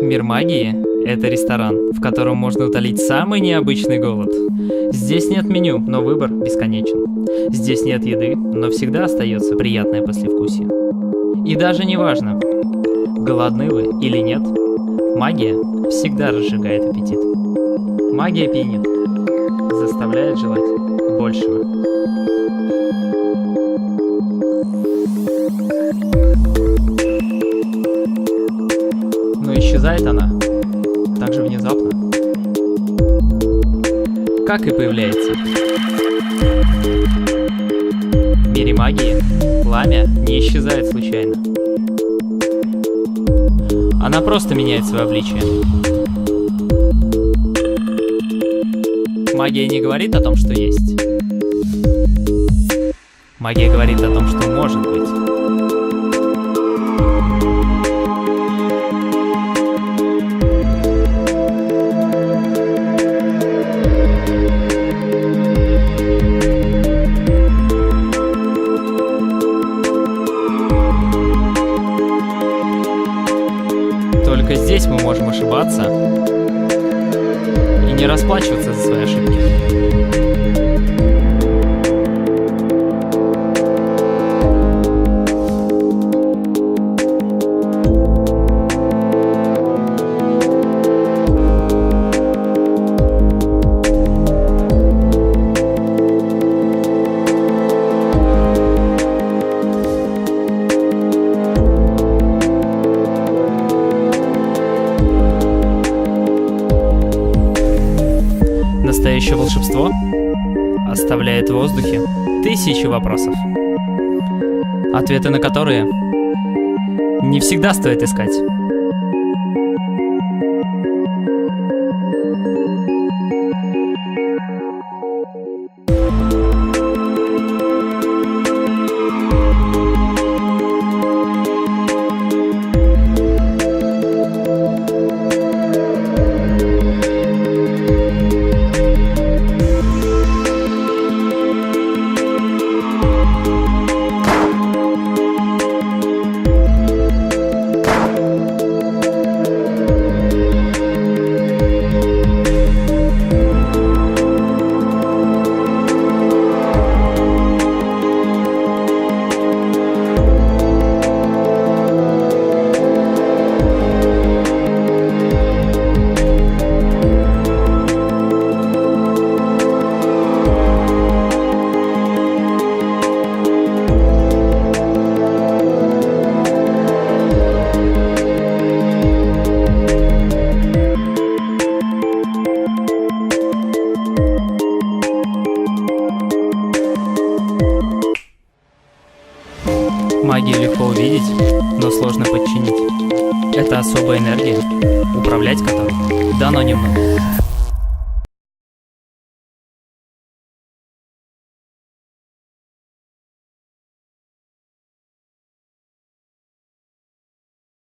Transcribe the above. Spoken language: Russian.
Мир магии — это ресторан, в котором можно утолить самый необычный голод. Здесь нет меню, но выбор бесконечен. Здесь нет еды, но всегда остается приятное послевкусие. И даже не важно, голодны вы или нет, магия всегда разжигает аппетит. Магия пьянит, заставляет желать большего. Но исчезает она так же внезапно, как и появляется. В мире магии пламя не исчезает случайно. Она просто меняет свое обличие. Магия не говорит о том, что есть. Магия говорит о том, что может быть. Только здесь мы можем ошибаться и не расплачиваться за свои ошибки. Настоящее волшебство оставляет в воздухе тысячи вопросов, ответы на которые не всегда стоит искать. Магию легко увидеть, но сложно подчинить. Это особая энергия, управлять которой дано немного.